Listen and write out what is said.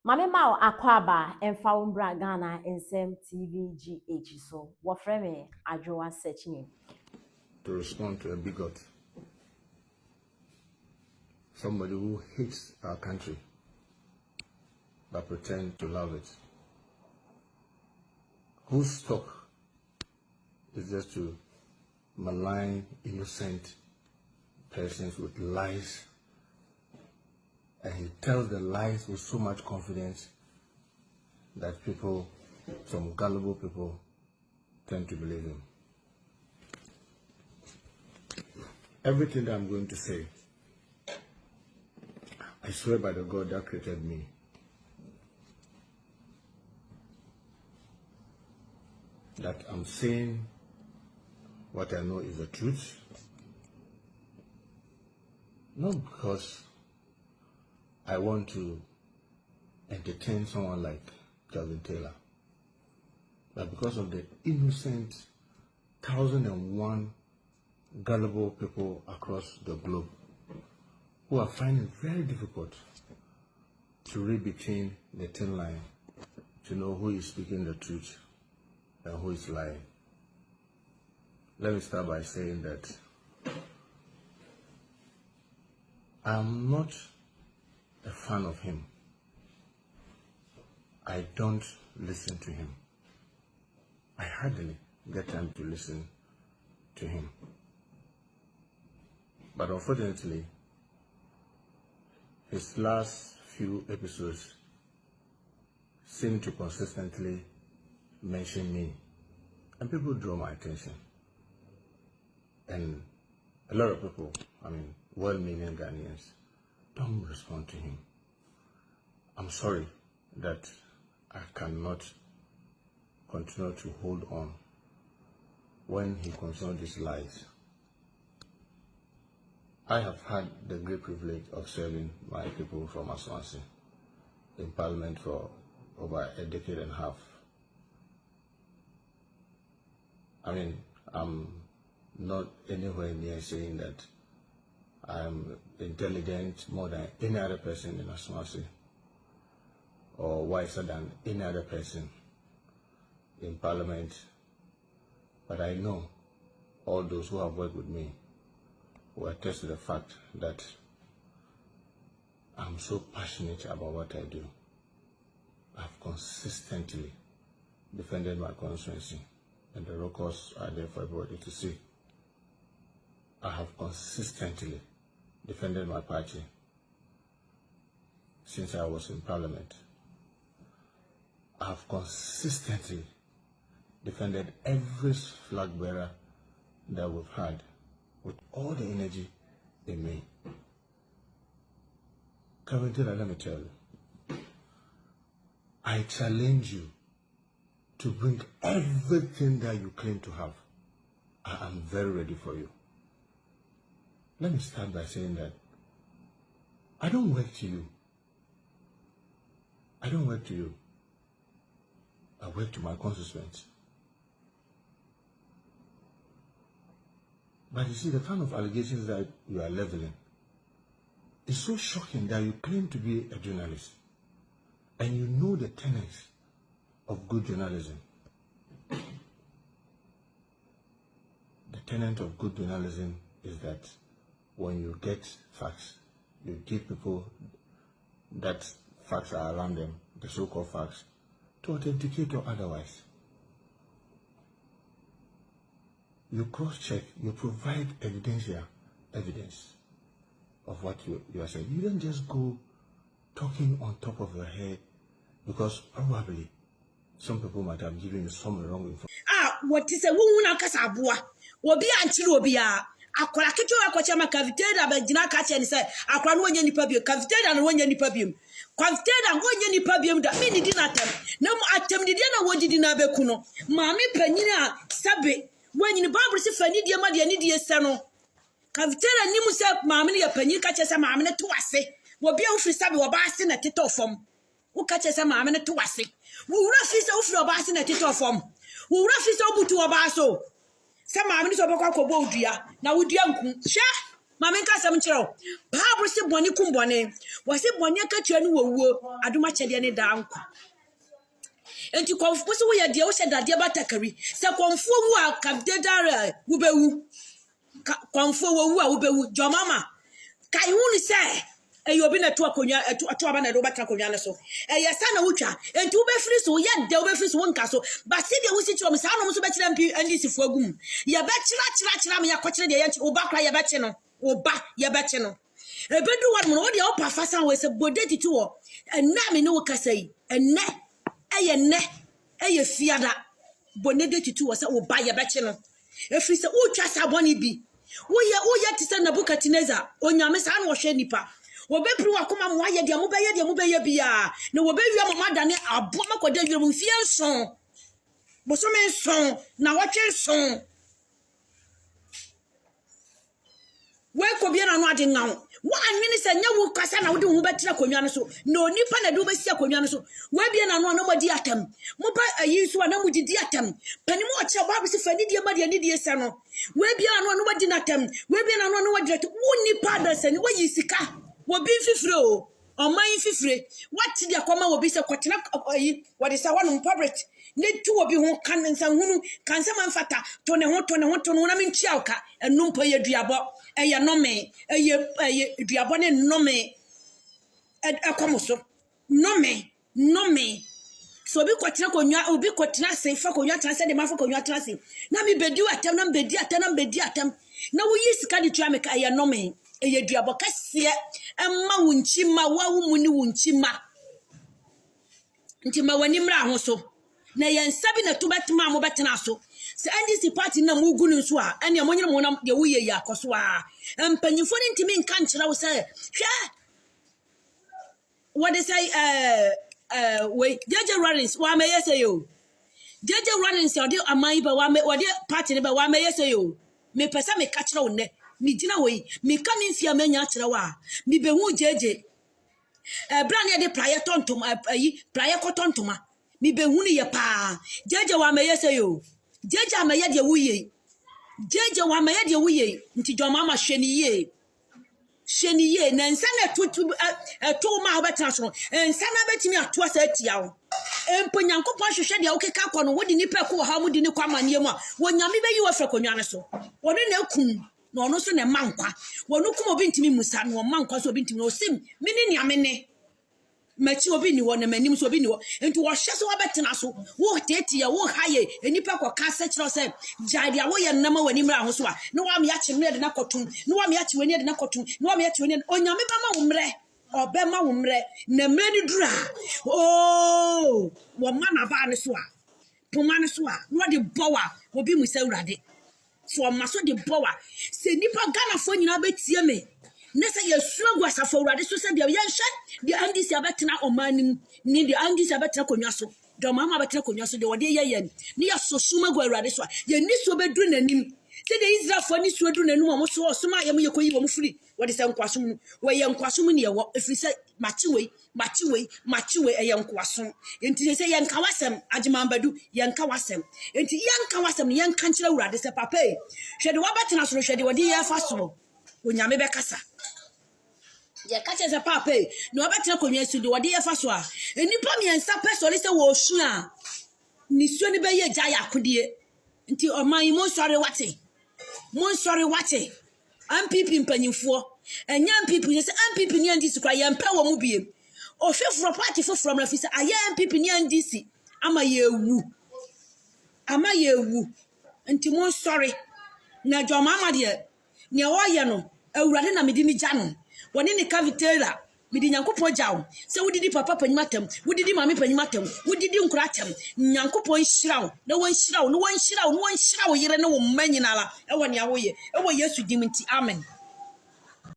Mame Mao Akwaba emfa umbra Ghana nsem TVGH so wofre me adwoa searching to respond to a bigot, somebody who hates our country but pretends to love it, whose talk is just to malign innocent persons with lies, and he tells the lies with so much confidence that people, some gullible people, tend to believe him. Everything that I'm going to say, I swear by the God that created me, that I'm saying what I know is the truth, not because I want to entertain someone like Calvin Taylor, but because of the innocent 1,001 gullible people across the globe who are finding it very difficult to read between the thin line to know who is speaking the truth and who is lying. Let me start by saying that I'm not a fan of him. I don't listen to him. I hardly get time to listen to him. But unfortunately, his last few episodes seem to consistently mention me, and people draw my attention. And a lot of people, well-meaning Ghanaians, don't respond to him. I'm sorry that I cannot continue to hold on when he continues these lies. I have had the great privilege of serving my people from Aswansi in Parliament for over a decade and a half. I'm not anywhere near saying that I'm intelligent more than any other person in Aswansi or wiser than any other person in Parliament, but I know all those who have worked with me will attest to the fact that I'm so passionate about what I do. I've consistently defended my constituency, and the records are there for everybody to see. I have consistently defended my party since I was in Parliament. I have consistently defended every flag bearer that we've had with all the energy in me. Calvin Taylor, let me tell you, I challenge you to bring everything that you claim to have. I am very ready for you. Let me start by saying that I don't work to you. I don't work to you. I work to my constituents. But you see, the kind of allegations that you are leveling is so shocking that you claim to be a journalist and you know the tenets of good journalism. The tenet of good journalism is that when you get facts, you give people that facts are around them, the so-called facts, to authenticate or otherwise. You cross-check, you provide evidence of what you are saying. You don't just go talking on top of your head because probably some people might have given you some wrong information. What is a woman Casabua? Obi Anchilobia. Akola kitu akochama kaviteda bajina kache ni say akwa no nya nipa biom kaviteda no nya nipa biom kaviteda no nya nipa biom da me ni di natem na mu atem di na wodi na beku no maame panyina sabe wanyini bible se fani die ma de ni die se no kaviteda ni mu se maame ne ya panyi kache se maame ne to ase obi anfiri sabe wo ba ase na tete ofom wo kache se maame ne to ase wo wura fi se wo firi oba ase na tete ofom wo wura fi se obutu oba so se maame ni so bokwa kobo odua na wodua nku hwe Mama nka sam nkyerɛ Bible se bɔne kum bɔne wɔ se bɔne akatua no wɔ wuo adom akyɛdeɛ ne daa nkwa enti kɔmfo se woyɛ deɛ wohyɛ dadeɛ batakari sɛ kɔmfo wu a kabdedare wobɛwu kɔmfo wu a wobɛwu jɔmama kai hu ni sɛ eyo bi na to akonya to aba na do batra akonya ne so sa na wotwa enti wo be free so ye de wo be free so wonka so but se de wo si kyerɛ m sa no so be kyerɛ mpi NDC fo agum ye be kyerɛ me yakɔkyerɛ de ye wo ba kra ye be kye no wo ba ye be kye no ebedu wat mo wo de wo pa fa san we se bodeti to wo enna me ne wo kasa yi enne eye fiada bonedeti to wo se wo ba ye be kye no efri se wo twa saboni bi woyɛ te sɛ Nebukadnezar onyame saa na wɔhwɛ nipa wɔbɛpiri wakoma mo ayɛ deɛ mobɛyɛ bia na wɔbɛwia mo madane aboa makɔda wia mo mfie nson bosome nson na wɔtwe nson wɔkɔ bia na no ade ngaw wɔanwene sɛ nyɛ wo kasa na wode wo bɛtena konwa no so na onipa na de wo bɛsi akonwa no so wɔabia na no na mɔdi atam moba ayi so na mudidi atam pani mo ɔkyerɛ Bible se fani die ma de ani die sɛ no wɔabia na no wadi na atam wɔabia na no wadi atam wo nipa da sɛ ni wɔyi sika wɔbi fifire o ɔman fifire wate de akɔma wɔbi sɛ kɔtena ayi wɔde sɛ wɔnom public ne tu wɔbi ho kan nsahunu kan sɛ manfata to ne ho na mentua oka ɛno mpo yɛ duabɔ ɛyɛ nome ɛyɛ duabɔ ne nome ɛkɔm so nome so obi kɔtena konwa obi kɔtena se fa konwa tena sɛ de ma fa konwa tena se na me bedi atam na bedi atam na wo yi sika de tua me ka ɛyɛ nome ɛyɛ duabɔ kɛseɛ ɛma wo nkyima wa wo mu ne wo nkyima nti ma wani mra ho so na yensabi na tubetuma mo betena so se NDC party na mo gu nso a ene mo nyere mo na de wo ye akoso a empanyifo ni ntimi nka nkyerɛ wo sɛ hwɛ what they say wait JJ Runnings wa me yese yo JJ Runnings o de amai ba wa me o de party ne ba wa me yese yo me pesa me ka kyerɛ wo ne me gina wo yi me ka me mfia manya kyerɛ wo a me be hu JJ brand ye de prayer tontom ayi prayer kotontoma mi be hunu ye pa jeje wa me yese yo jeje amaye de wuye jeje wa amaye de wuye nti joma ma hweniye na nsa na tutu to ma obetena so nsa na betimi ato asa atia wo emponyankopon hwehwe de okeka kɔ no wodi nipa ko ha mudi ni kwamane mu a wonyame be yi wa fra konwa ne so wonu na kum na ono so na mankwa wonu kum obi ntimi musa no mankwa so obi ntimi no sim mini ni amene machi obi ni wo na manim so obi ni wo enti wo hye so wabetena so wo tetie wo haye enipa kwa ka se kyerɛ sɛ jade a wo ye nnama wani mra ho so a na wa me ya kye mre de na kotum na wa me ya kye wani de na kotum na wa me ya kye wani onyame ba ma wo mre obema wo mre na mre ni dura oh wo ma na ba ne so a poma ne so a no de bowa obi mu sɛ urade so ma so de bowa se nipa Ghana fo nyina betie me nese yesuo gwasafo urade so se de yenhye de NDC abetena omanim ni de NDC abetena konwa so de mama abetena konwa so de wode ye ni yasosuma gwa urade so ye ni so beduru nanim se de Israel fo ni so beduru nanim o mo so osuma ye mo yekoyi wo mo firi wode se nkwasom no we ye nkwasom ne ye wo efiri se machiwe ye nkwasom enti se ye nka wasem agimambadu ye nka wasem enti ye nka wasem ye nka nkyere urade se papa hwede wabetena so hwede wode ye fa so onyame bekasa ya kache za papa no abetena konwa su de wode ye fa so a enipa miensa pesole se wo su a ni su ni be ye gya ya akodie nti oman mo sori wate MPP mpanyimfo enya MPP ye se MPP ni NDC kwa ye mpa wo mu biem ohwefro party fo from rafisa aye MPP ni NDC ama ye wu nti mo sori na joma ama de ne wo ye no awurade na medi ni gya no woni ne kavitela medi nyankopon gyawo se wodidi papa panyimatam wodidi mame panyimatam wodidi nkura atam nyankopon hyirawo na won hyirawo yere na wo manyina la e wo ne awoye e wo Yesu dim nti amen